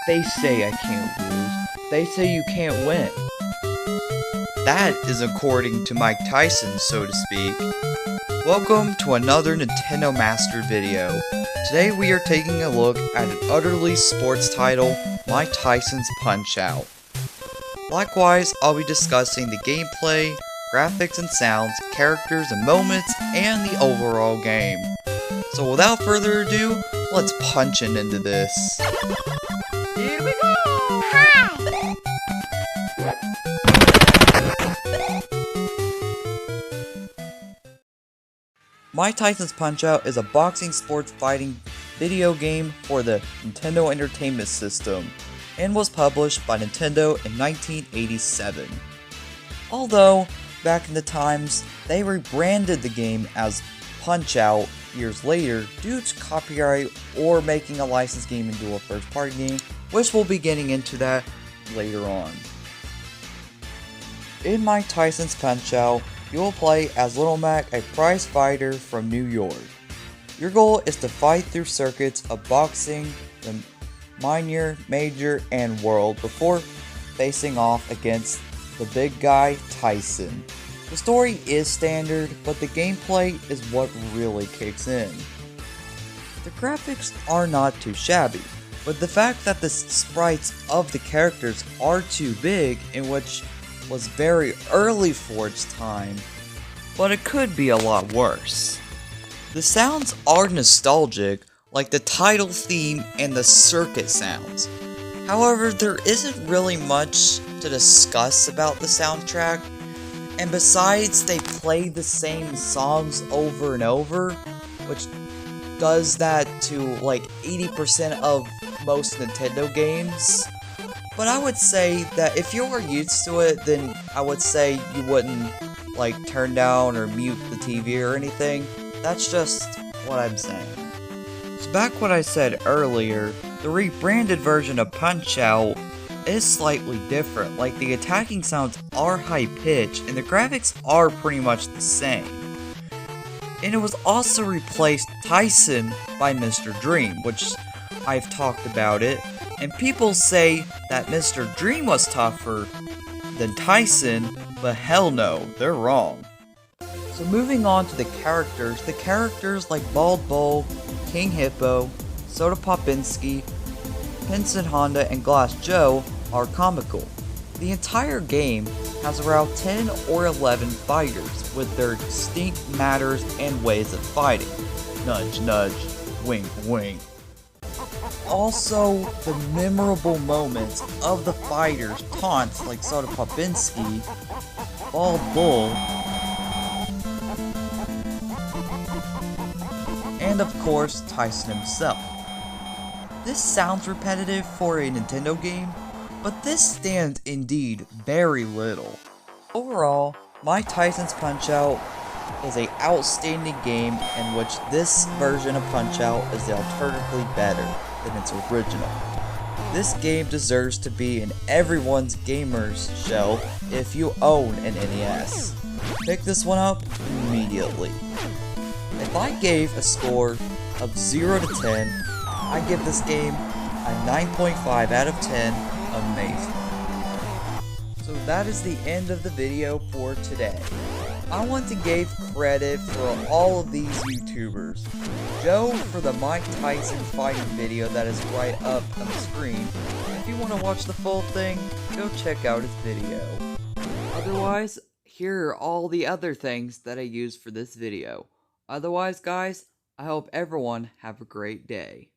They say I can't lose. They say you can't win. That is according to Mike Tyson, so to speak. Welcome to another Nintendo Master video. Today we are taking a look at an utterly sports title, Mike Tyson's Punch-Out! Likewise, I'll be discussing the gameplay, graphics and sounds, characters and moments, and the overall game. So without further ado, let's punch into this. Here we go! Mike Tyson's Punch-Out! Is a boxing sports fighting video game for the Nintendo Entertainment System and was published by Nintendo in 1987. Although, back in the times, they rebranded the game as Punch-Out! Years later due to copyright or making a licensed game into a first-party game, which we'll be getting into that later on. In Mike Tyson's Punch-Out!, you will play as Little Mac, a prize fighter from New York. Your goal is to fight through circuits of boxing, the minor, major, and world before facing off against the big guy, Tyson. The story is standard, but the gameplay is what really kicks in. The graphics are not too shabby, but the fact that the sprites of the characters are too big, in which was very early for its time, but it could be a lot worse. The sounds are nostalgic, like the title theme and the circuit sounds. However, there isn't really much to discuss about the soundtrack, and besides they play the same songs over and over, which does that to like 80% of most Nintendo games. But I would say that if you were used to it, then I would say you wouldn't like turn down or mute the TV or anything. That's just what I'm saying. So back what I said earlier, the rebranded version of Punch-Out! Is slightly different, like the attacking sounds are high pitched and the graphics are pretty much the same. And it was also replaced Tyson by Mr. Dream, which I've talked about it, and people say that Mr. Dream was tougher than Tyson, but hell no, they're wrong. So moving on to the characters like Bald Bull, King Hippo, Soda Popinski, Pinson Honda, and Glass Joe are comical. The entire game has around 10 or 11 fighters with their distinct manners and ways of fighting. Nudge nudge, wink wink. Also, the memorable moments of the fighters' taunts like Soda Popinski, Bald Bull, and of course Tyson himself. This sounds repetitive for a Nintendo game, but this stands indeed very little. Overall, Mike Tyson's Punch-Out! Is an outstanding game in which this version of Punch-Out! Is alternatively better than its original. This game deserves to be in everyone's gamer's shelf if you own an NES. Pick this one up immediately. If I gave a score of 0 to 10, I give this game a 9.5 out of 10, amazing. So that is the end of the video for today. I want to give credit for all of these YouTubers. Joe for the Mike Tyson fighting video that is right up on the screen. If you want to watch the full thing, go check out his video. Otherwise, here are all the other things that I used for this video. Otherwise guys, I hope everyone have a great day.